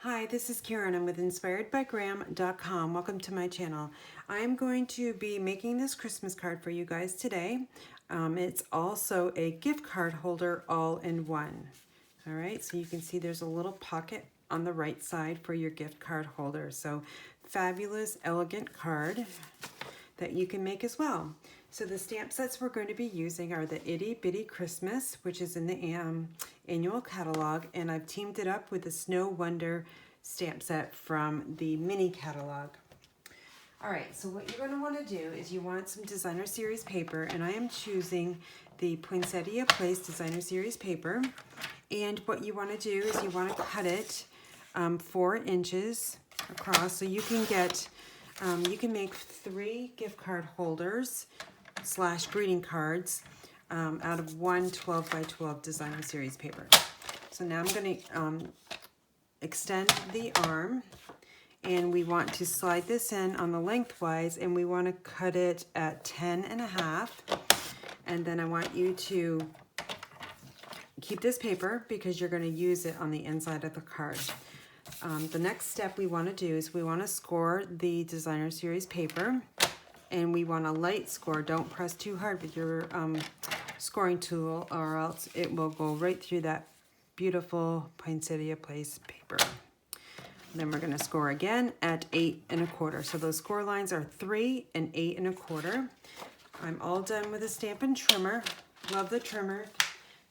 Hi, this is Karen. I'm with inspiredbygram.com. Welcome to my channel. I'm going to be making this Christmas card for you guys today. It's also a gift card holder all in one. All right, so you can see there's a little pocket on the right side for your gift card holder. So fabulous, elegant card that you can make as well. So the stamp sets we're going to be using are the Itty Bitty Christmas, which is in the annual catalog, and I've teamed it up with the Snow Wonder stamp set from the mini catalog. All right, so what you're going to want to do is you want some designer series paper, and I am choosing the Poinsettia Place designer series paper. And what you want to do is you want to cut it 4 inches across, so you can get you can make 3 gift card holders / greeting cards out of one 12 by 12 designer series paper. So now I'm going to extend the arm, and we want to slide this in on the lengthwise, and we want to cut it at 10.5. And then I want you to keep this paper because you're going to use it on the inside of the card. The next step we want to do is we want to score the designer series paper, and we want a light score. Don't press too hard with your scoring tool, or else it will go right through that beautiful Poinsettia Place paper. And then we're going to score again at 8 1/4. So those score lines are 3 and 8 1/4. I'm all done with the Stampin' trimmer. Love the trimmer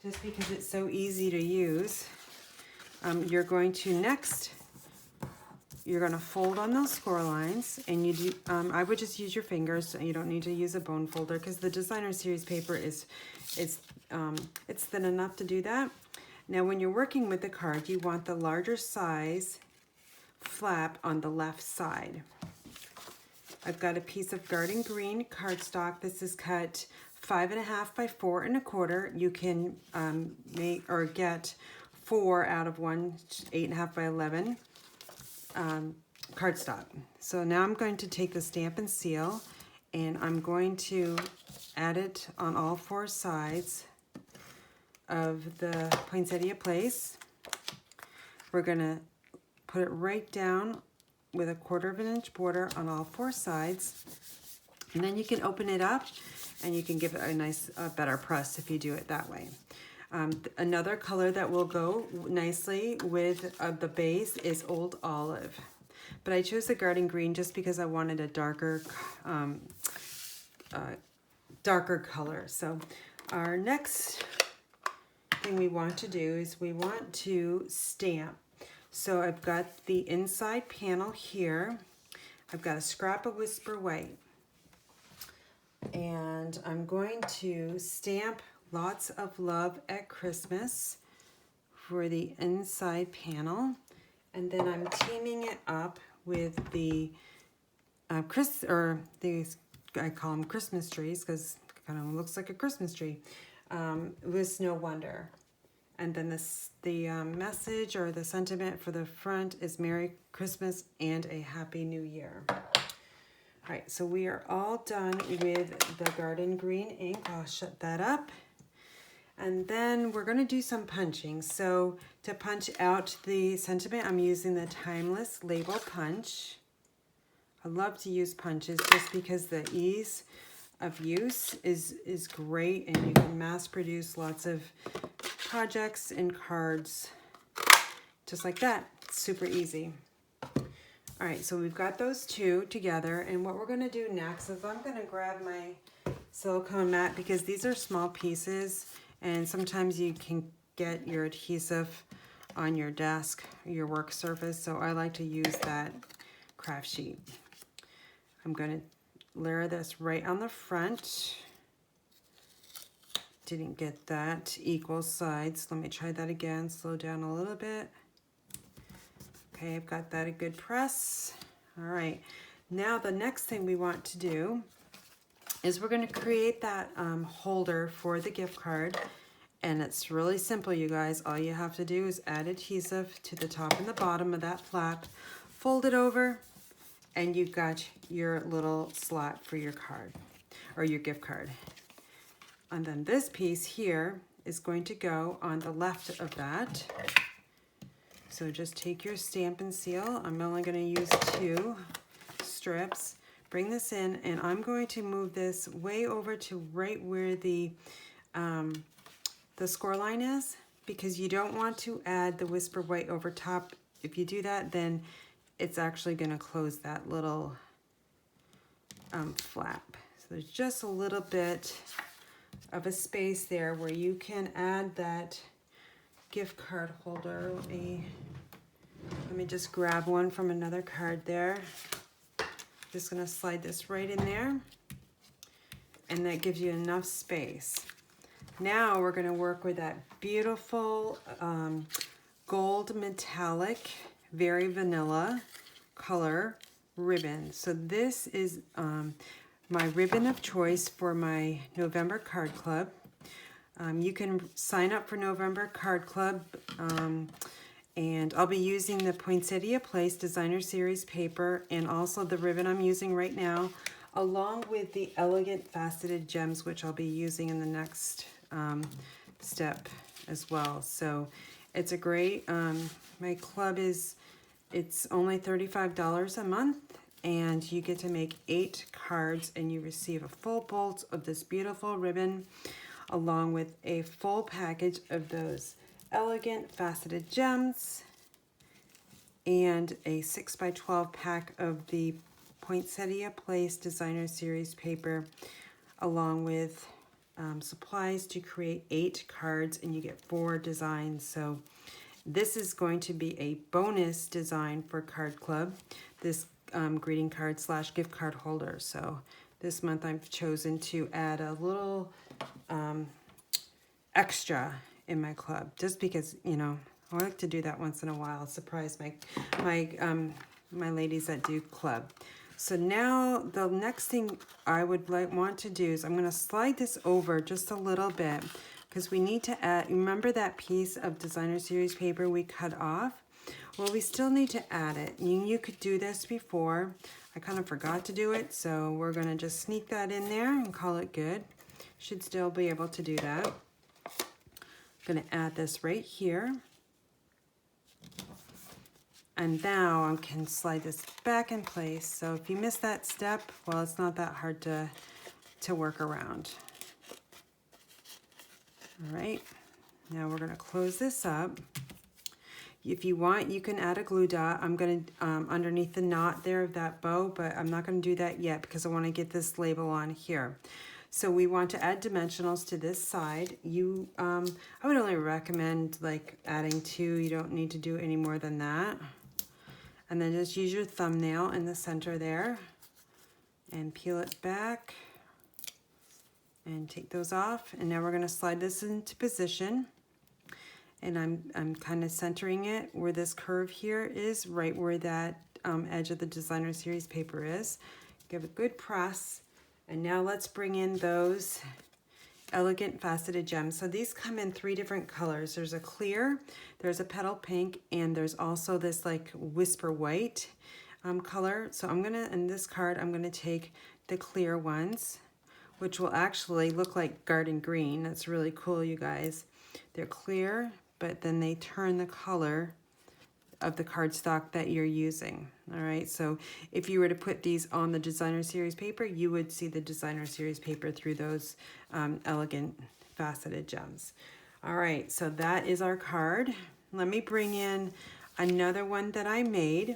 just because it's so easy to use. You're going to next, you're going to fold on those score lines, and you do. I would just use your fingers. So you don't need to use a bone folder because the designer series paper it's thin enough to do that. Now, when you're working with the card, you want the larger size flap on the left side. I've got a piece of garden green cardstock. This is cut 5.5 by 4 1/4. You can make or get 4 out of one 8.5 by 11 cardstock. So now I'm going to take the Stampin' seal, and I'm going to add it on all 4 sides of the Poinsettia Place. We're going to put it right down with a 1/4 inch border on all 4 sides, and then you can open it up and you can give it a nice better press if you do it that way. Another color that will go nicely with the base is Old Olive, but I chose the garden green just because I wanted a darker color. So our next thing we want to do is we want to stamp. So I've got the inside panel here. I've got a scrap of Whisper White, and I'm going to stamp Lots of Love at Christmas for the inside panel, and then I'm teaming it up with the I call them Christmas trees because it kind of looks like a Christmas tree, with Snow Wonder. And then the message or the sentiment for the front is Merry Christmas and a Happy New Year. All right, so we are all done with the garden green ink. I'll shut that up. And then we're going to do some punching. So to punch out the sentiment, I'm using the Timeless Label Punch. I love to use punches just because the ease of use is great, and you can mass produce lots of projects and cards just like that. It's super easy. All right, so we've got those 2 together, and what we're going to do next is I'm going to grab my silicone mat because these are small pieces, and sometimes you can get your adhesive on your desk, your work surface, so I like to use that craft sheet. I'm going to layer this right on the front. Didn't get that equal sides. Let me try that again. Slow down a little bit. Okay, I've got that a good press. All right, now the next thing we want to do is we're going to create that holder for the gift card, and it's really simple, you guys. All you have to do is add adhesive to the top and the bottom of that flap, fold it over, and you've got your little slot for your card or your gift card. And then this piece here is going to go on the left of that. So just take your Stampin' seal. I'm only going to use 2 strips. Bring this in, and I'm going to move this way over to right where the score line is, because you don't want to add the Whisper White over top. If you do that, then it's actually going to close that little flap. So there's just a little bit of a space there where you can add that gift card holder. Let me just grab one from another card there. Just going to slide this right in there, and that gives you enough space. Now we're going to work with that beautiful gold metallic, very vanilla color ribbon. So this is my ribbon of choice for my November card club. You can sign up for November card club, and I'll be using the Poinsettia Place Designer Series paper and also the ribbon I'm using right now, along with the elegant faceted gems, which I'll be using in the next step as well. So it's a great, my club it's only $35 a month, and you get to make 8 cards, and you receive a full bolt of this beautiful ribbon along with a full package of those elegant faceted gems and a 6x12 pack of the Poinsettia Place Designer Series paper, along with supplies to create 8 cards, and you get 4 designs. So this is going to be a bonus design for Card Club, this greeting card / gift card holder. So this month I've chosen to add a little extra in my club, just because, you know, I like to do that once in a while, surprise my ladies that do club. So now the next thing I would want to do is I'm going to slide this over just a little bit, because we need to add, remember that piece of Designer Series paper we cut off? Well, we still need to add it. You could do this before. I kind of forgot to do it, so we're going to just sneak that in there and call it good. Should still be able to do that. I'm going to add this right here. And now I can slide this back in place. So if you missed that step, well, it's not that hard to work around. All right, now we're going to close this up. If you want, you can add a glue dot. I'm going to underneath the knot there of that bow, but I'm not going to do that yet because I want to get this label on here. So we want to add dimensionals to this side. I would only recommend like adding 2. You don't need to do any more than that. And then just use your thumbnail in the center there and peel it back and take those off. And now we're going to slide this into position. And I'm kind of centering it where this curve here is, right where that edge of the Designer Series paper is. Give a good press. And now let's bring in those elegant faceted gems. So these come in 3 different colors. There's a clear, there's a petal pink, and there's also this like whisper white color. So I'm gonna, in this card, I'm gonna take the clear ones, which will actually look like garden green. That's really cool, you guys. They're clear, but then they turn the color of the cardstock that you're using. All right, so if you were to put these on the Designer Series paper, you would see the Designer Series paper through those elegant faceted gems. All right, so that is our card. Let me bring in another one that I made.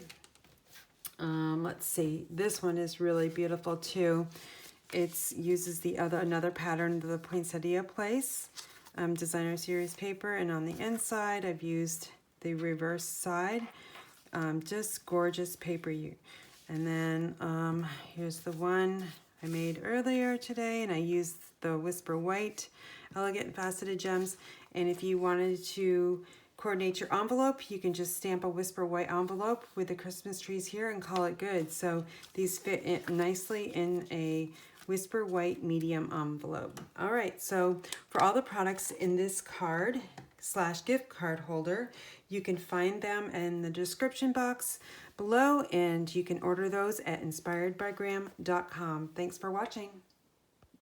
Let's see, this one is really beautiful too. It uses another pattern of the Poinsettia Place Designer Series paper, and on the inside I've used the reverse side. Just gorgeous paper. And then here's the one I made earlier today, and I used the Whisper White elegant faceted gems. And if you wanted to coordinate your envelope, you can just stamp a Whisper White envelope with the Christmas trees here and call it good. So these fit in nicely in a Whisper White medium envelope. All right, so for all the products in this card / gift card holder, you can find them in the description box below, and you can order those at inspiredbygram.com. Thanks for watching.